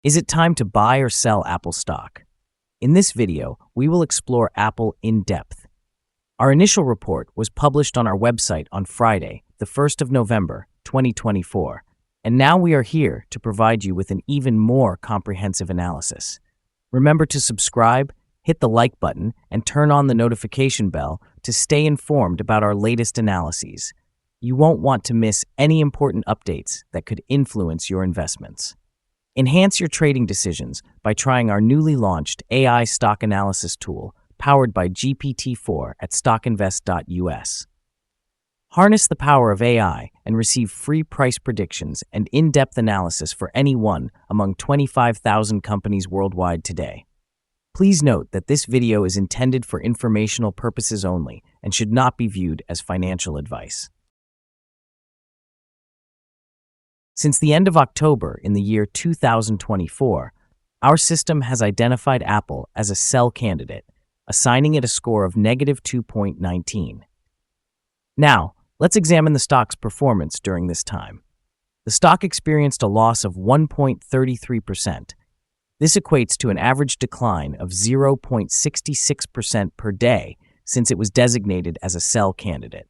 Is it time to buy or sell Apple stock? In this video, we will explore Apple in depth. Our initial report was published on our website on Friday, the 1st of November, 2024, and now we are here to provide you with an even more comprehensive analysis. Remember to subscribe, hit the like button, and turn on the notification bell to stay informed about our latest analyses. You won't want to miss any important updates that could influence your investments. Enhance your trading decisions by trying our newly launched AI stock analysis tool powered by GPT-4 at StockInvest.us. Harness the power of AI and receive free price predictions and in-depth analysis for any one among 25,000 companies worldwide today. Please note that this video is intended for informational purposes only and should not be viewed as financial advice. Since the end of October in the year 2024, our system has identified Apple as a sell candidate, assigning it a score of -2.19. Now, let's examine the stock's performance during this time. The stock experienced a loss of 1.33%. This equates to an average decline of 0.66% per day since it was designated as a sell candidate.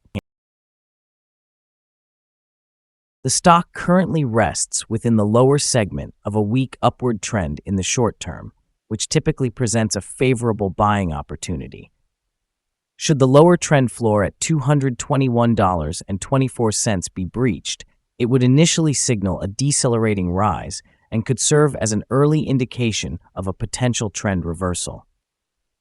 The stock currently rests within the lower segment of a weak upward trend in the short term, which typically presents a favorable buying opportunity. Should the lower trend floor at $221.24 be breached, it would initially signal a decelerating rise and could serve as an early indication of a potential trend reversal.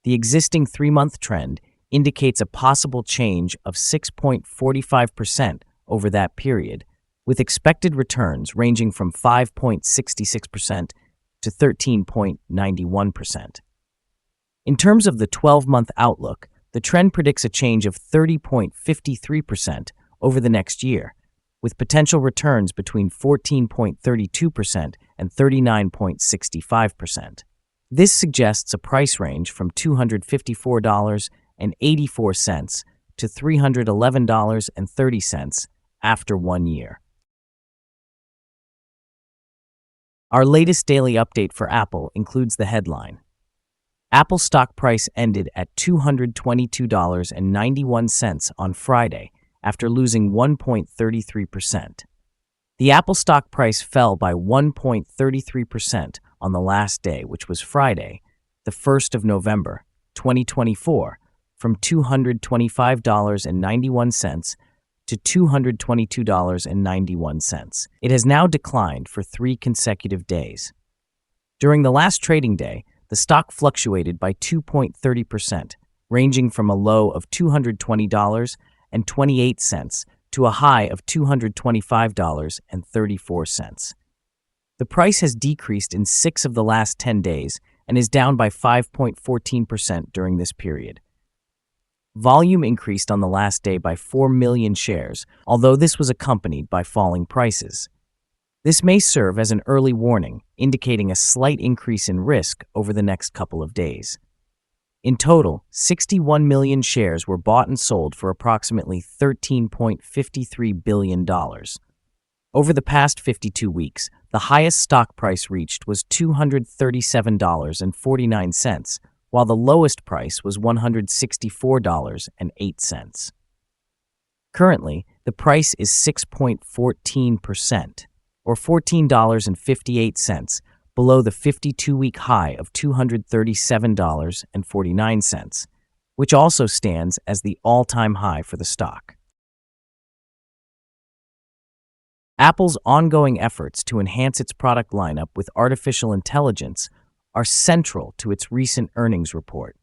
The existing 3-month trend indicates a possible change of 6.45% over that period, with expected returns ranging from 5.66% to 13.91%. In terms of the 12-month outlook, the trend predicts a change of 30.53% over the next year, with potential returns between 14.32% and 39.65%. This suggests a price range from $254.84 to $311.30 after 1 year. Our latest daily update for Apple includes the headline: Apple stock price ended at $222.91 on Friday after losing 1.33%. The Apple stock price fell by 1.33% on the last day, which was Friday, the 1st of November, 2024, from $225.91 to $222.91. It has now declined for 3 consecutive days. During the last trading day, the stock fluctuated by 2.30%, ranging from a low of $220.28 to a high of $225.34. The price has decreased in 6 of the last 10 days and is down by 5.14% during this period. Volume increased on the last day by 4 million shares, although this was accompanied by falling prices. This may serve as an early warning, indicating a slight increase in risk over the next couple of days. In total, 61 million shares were bought and sold for approximately $13.53 billion. Over the past 52 weeks, the highest stock price reached was $237.49, while the lowest price was $164.08. Currently, the price is 6.14%, or $14.58, below the 52-week high of $237.49, which also stands as the all-time high for the stock. Apple's ongoing efforts to enhance its product lineup with artificial intelligence are central to its recent earnings report.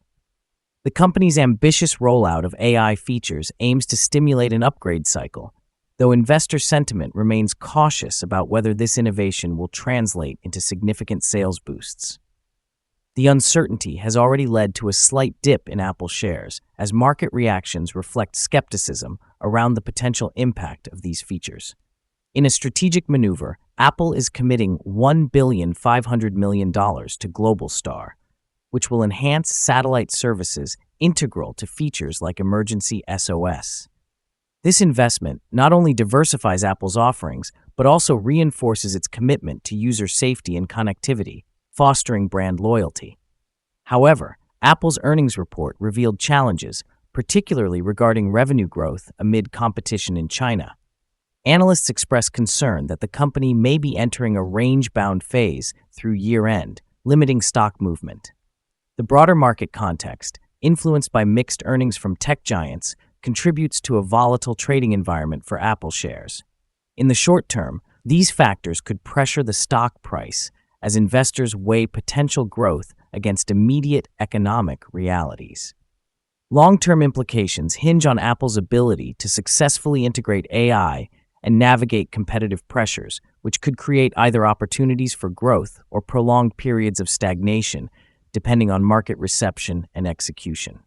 The company's ambitious rollout of AI features aims to stimulate an upgrade cycle, though investor sentiment remains cautious about whether this innovation will translate into significant sales boosts. The uncertainty has already led to a slight dip in Apple shares, as market reactions reflect skepticism around the potential impact of these features. In a strategic maneuver, Apple is committing $1.5 billion to Globalstar, which will enhance satellite services integral to features like emergency SOS. This investment not only diversifies Apple's offerings, but also reinforces its commitment to user safety and connectivity, fostering brand loyalty. However, Apple's earnings report revealed challenges, particularly regarding revenue growth amid competition in China. Analysts express concern that the company may be entering a range-bound phase through year-end, limiting stock movement. The broader market context, influenced by mixed earnings from tech giants, contributes to a volatile trading environment for Apple shares. In the short term, these factors could pressure the stock price as investors weigh potential growth against immediate economic realities. Long-term implications hinge on Apple's ability to successfully integrate AI and navigate competitive pressures, which could create either opportunities for growth or prolonged periods of stagnation, depending on market reception and execution.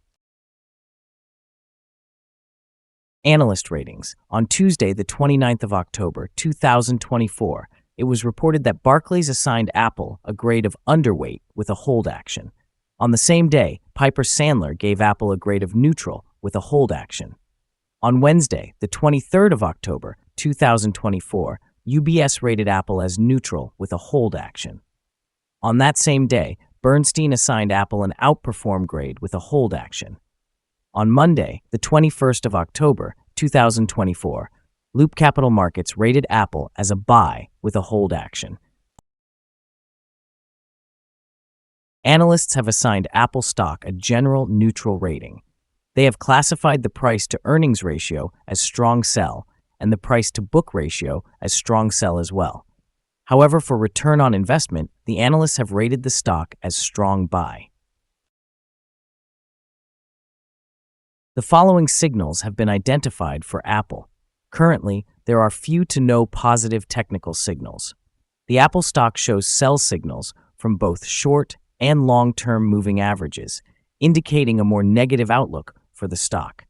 Analyst ratings. On Tuesday, the 29th of October, 2024, it was reported that Barclays assigned Apple a grade of underweight with a hold action. On the same day, Piper Sandler gave Apple a grade of neutral with a hold action. On Wednesday, the 23rd of October, 2024, UBS rated Apple as neutral with a hold action. On that same day, Bernstein assigned Apple an outperform grade with a hold action. On Monday, the 21st of October, 2024, Loop Capital Markets rated Apple as a buy with a hold action. Analysts have assigned Apple stock a general neutral rating. They have classified the price-to-earnings ratio as strong sell and the price-to-book ratio as strong sell as well. However, for return on investment, the analysts have rated the stock as strong buy. The following signals have been identified for Apple. Currently, there are few to no positive technical signals. The Apple stock shows sell signals from both short and long-term moving averages, indicating a more negative outlook for the stock.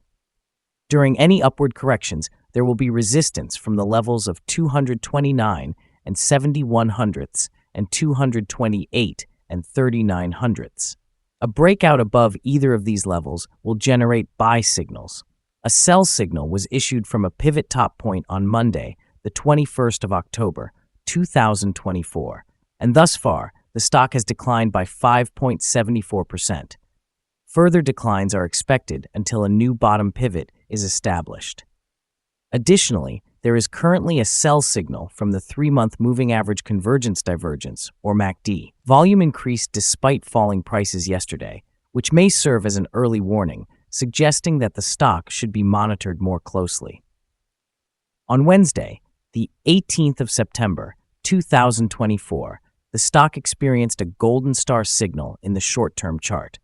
During any upward corrections, there will be resistance from the levels of 229 and 71 hundredths and 228 and 39 hundredths. A breakout above either of these levels will generate buy signals. A sell signal was issued from a pivot top point on Monday, the 21st of October, 2024, and thus far, the stock has declined by 5.74%. Further declines are expected until a new bottom pivot is established. Additionally, there is currently a sell signal from the 3-month moving average convergence divergence, or MACD. Volume increased despite falling prices yesterday, which may serve as an early warning, suggesting that the stock should be monitored more closely. On Wednesday, the 18th of September, 2024, the stock experienced a golden star signal in the short-term chart.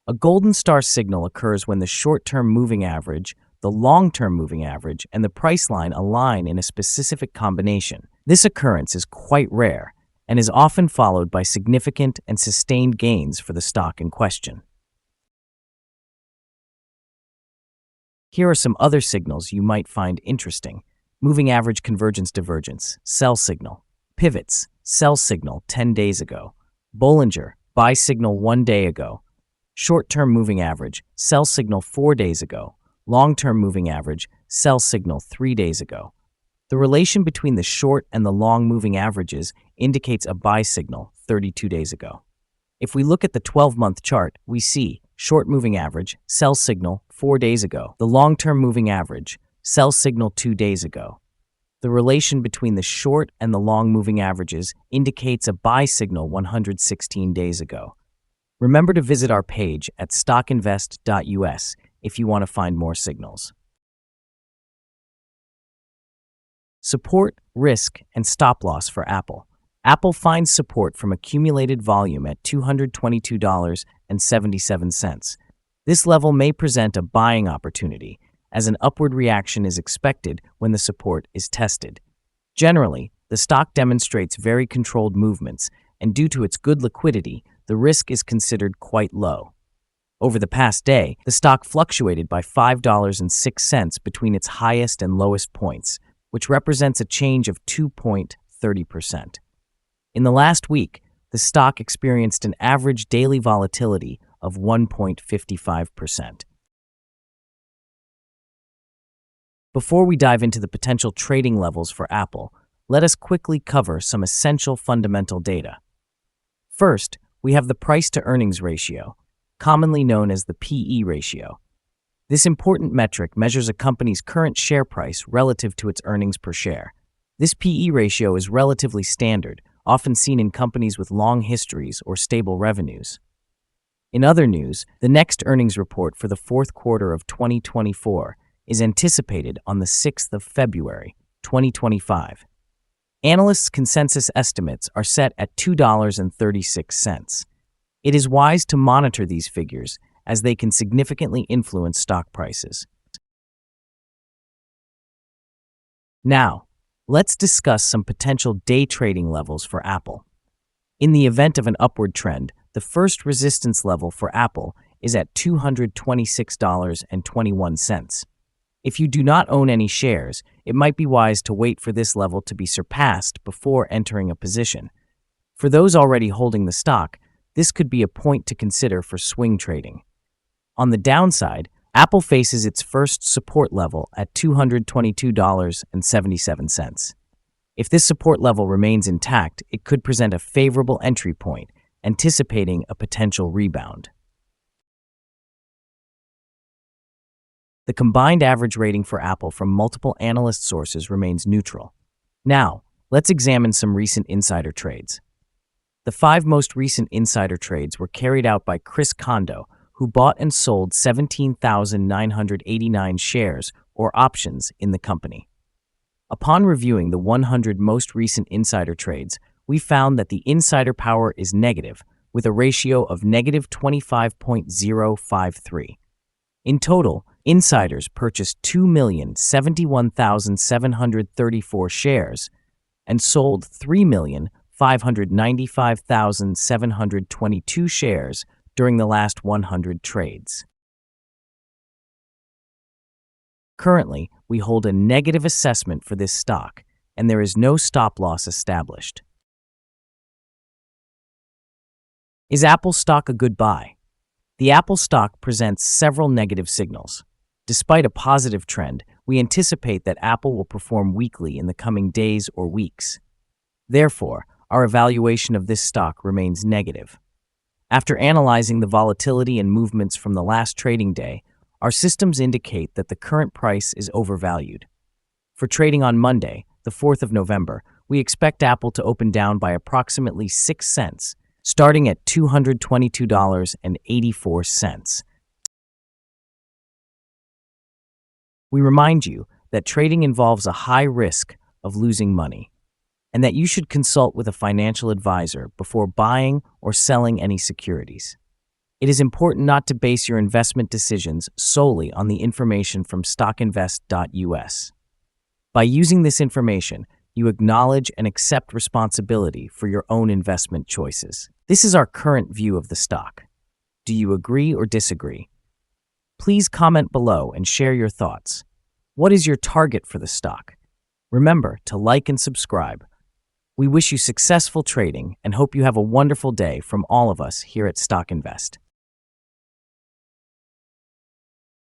A golden star signal occurs when the short-term moving average, the long-term moving average, and the price line align in a specific combination. This occurrence is quite rare and is often followed by significant and sustained gains for the stock in question. Here are some other signals you might find interesting. Moving average convergence divergence, sell signal. Pivots, sell signal 10 days ago. Bollinger, buy signal 1 day ago. Short-term moving average, sell signal 4 days ago. Long-term moving average, sell signal 3 days ago. The relation between the short and the long moving averages indicates a buy signal 32 days ago. If we look at the 12-month chart, we see short moving average, sell signal 4 days ago. The long-term moving average, sell signal 2 days ago. The relation between the short and the long moving averages indicates a buy signal 116 days ago. Remember to visit our page at StockInvest.us if you want to find more signals. Support, risk, and stop loss for Apple. Apple finds support from accumulated volume at $222.77. This level may present a buying opportunity, as an upward reaction is expected when the support is tested. Generally, the stock demonstrates very controlled movements, and due to its good liquidity, the risk is considered quite low. Over the past day, the stock fluctuated by $5.06 between its highest and lowest points, which represents a change of 2.30%. In the last week, the stock experienced an average daily volatility of 1.55%. Before we dive into the potential trading levels for Apple, let us quickly cover some essential fundamental data. First, we have the price-to-earnings ratio, commonly known as the PE ratio. This important metric measures a company's current share price relative to its earnings per share. This PE ratio is relatively standard, often seen in companies with long histories or stable revenues. In other news, the next earnings report for the fourth quarter of 2024 is anticipated on the 6th of February, 2025. Analysts' consensus estimates are set at $2.36. It is wise to monitor these figures as they can significantly influence stock prices. Now, let's discuss some potential day trading levels for Apple. In the event of an upward trend, the first resistance level for Apple is at $226.21. If you do not own any shares, it might be wise to wait for this level to be surpassed before entering a position. For those already holding the stock, this could be a point to consider for swing trading. On the downside, Apple faces its first support level at $222.77. If this support level remains intact, it could present a favorable entry point, anticipating a potential rebound. The combined average rating for Apple from multiple analyst sources remains neutral. Now, let's examine some recent insider trades. The 5 most recent insider trades were carried out by Chris Kondo, who bought and sold 17,989 shares or options in the company. Upon reviewing the 100 most recent insider trades, we found that the insider power is negative, with a ratio of negative 25.053. In total, insiders purchased 2,071,734 shares and sold 3,595,722 shares during the last 100 trades. Currently, we hold a negative assessment for this stock, and there is no stop loss established. Is Apple stock a good buy? The Apple stock presents several negative signals. Despite a positive trend, we anticipate that Apple will perform weakly in the coming days or weeks. Therefore, our evaluation of this stock remains negative. After analyzing the volatility and movements from the last trading day, our systems indicate that the current price is overvalued. For trading on Monday, the 4th of November, we expect Apple to open down by approximately 6 cents, starting at $222.84. We remind you that trading involves a high risk of losing money, and that you should consult with a financial advisor before buying or selling any securities. It is important not to base your investment decisions solely on the information from StockInvest.us. By using this information, you acknowledge and accept responsibility for your own investment choices. This is our current view of the stock. Do you agree or disagree? Please comment below and share your thoughts. What is your target for the stock? Remember to like and subscribe. We wish you successful trading and hope you have a wonderful day from all of us here at StockInvest.